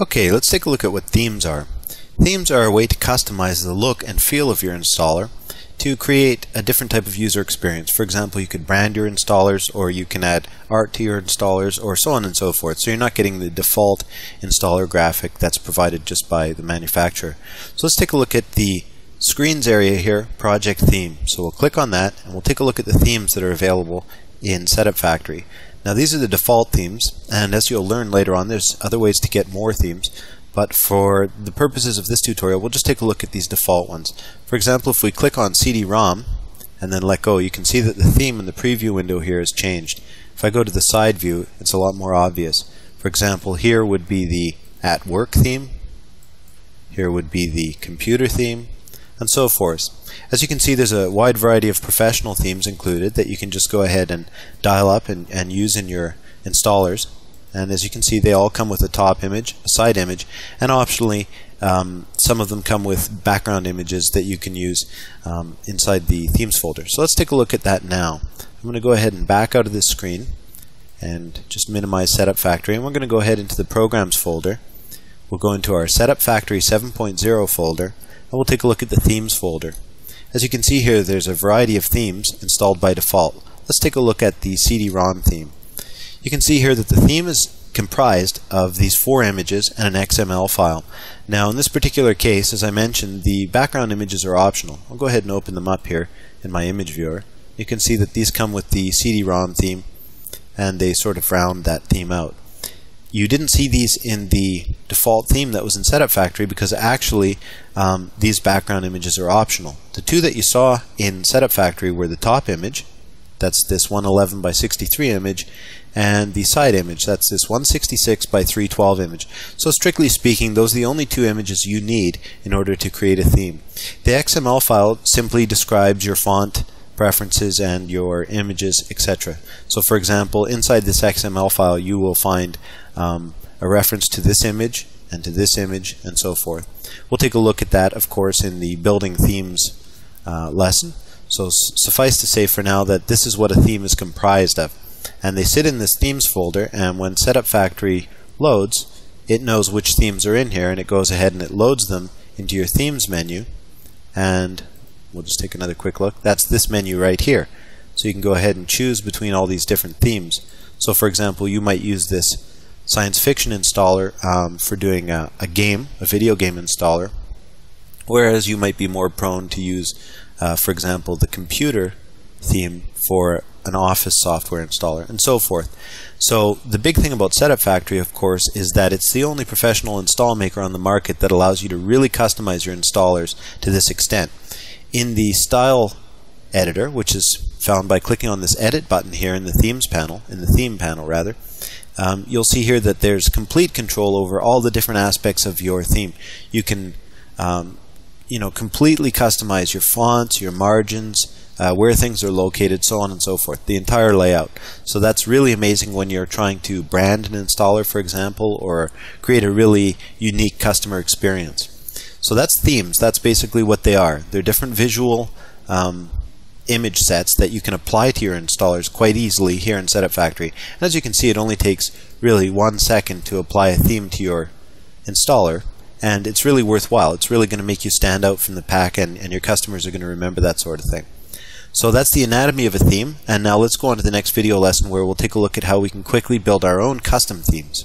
Okay, let's take a look at what themes are. Themes are a way to customize the look and feel of your installer to create a different type of user experience. For example, you could brand your installers, or you can add art to your installers, or so on and so forth. So you're not getting the default installer graphic that's provided just by the manufacturer. So let's take a look at the screens area here, project theme. So we'll click on that and we'll take a look at the themes that are available in Setup Factory. Now these are the default themes, and as you'll learn later on, there's other ways to get more themes. But for the purposes of this tutorial, we'll just take a look at these default ones. For example, if we click on CD-ROM and then let go, you can see that the theme in the preview window here has changed. If I go to the side view, it's a lot more obvious. For example, here would be the at work theme, here would be the computer theme, and so forth. As you can see, there's a wide variety of professional themes included that you can just go ahead and dial up and use in your installers. And as you can see, they all come with a top image, a side image, and optionally some of them come with background images that you can use inside the themes folder. So let's take a look at that now. I'm going to go ahead and back out of this screen and just minimize Setup Factory, and we're going to go ahead into the Programs folder. We'll go into our Setup Factory 7.0 folder, and we'll take a look at the Themes folder. As you can see here, there's a variety of themes installed by default. Let's take a look at the CD-ROM theme. You can see here that the theme is comprised of these 4 images and an XML file. Now in this particular case, as I mentioned, the background images are optional. I'll go ahead and open them up here in my image viewer. You can see that these come with the CD-ROM theme, and they sort of round that theme out. You didn't see these in the default theme that was in Setup Factory because actually these background images are optional. The 2 that you saw in Setup Factory were the top image, that's this 111 by 63 image, and the side image, that's this 166 by 312 image. So strictly speaking, those are the only 2 images you need in order to create a theme. The XML file simply describes your font preferences and your images, etc. So for example, inside this XML file you will find a reference to this image and to this image and so forth. We'll take a look at that, of course, in the building themes lesson. So suffice to say for now that this is what a theme is comprised of. And they sit in this themes folder, and when Setup Factory loads, it knows which themes are in here, and it goes ahead and it loads them into your themes menu. And we'll just take another quick look. That's this menu right here. So you can go ahead and choose between all these different themes. So for example, you might use this science fiction installer for doing a video game installer, whereas you might be more prone to use for example, the computer theme for an office software installer, and so forth. So the big thing about Setup Factory, of course, is that it's the only professional install maker on the market that allows you to really customize your installers to this extent. In the style editor, which is found by clicking on this edit button here in the themes panel, you'll see here that there's complete control over all the different aspects of your theme. You can completely customize your fonts, your margins, where things are located, so on and so forth, the entire layout. So that's really amazing when you're trying to brand an installer, for example, or create a really unique customer experience. So that's themes. That's basically what they are. They're different visual image sets that you can apply to your installers quite easily here in Setup Factory. And as you can see, it only takes really 1 second to apply a theme to your installer. And it's really worthwhile. It's really going to make you stand out from the pack, and your customers are going to remember that sort of thing. So that's the anatomy of a theme, and now let's go on to the next video lesson where we'll take a look at how we can quickly build our own custom themes.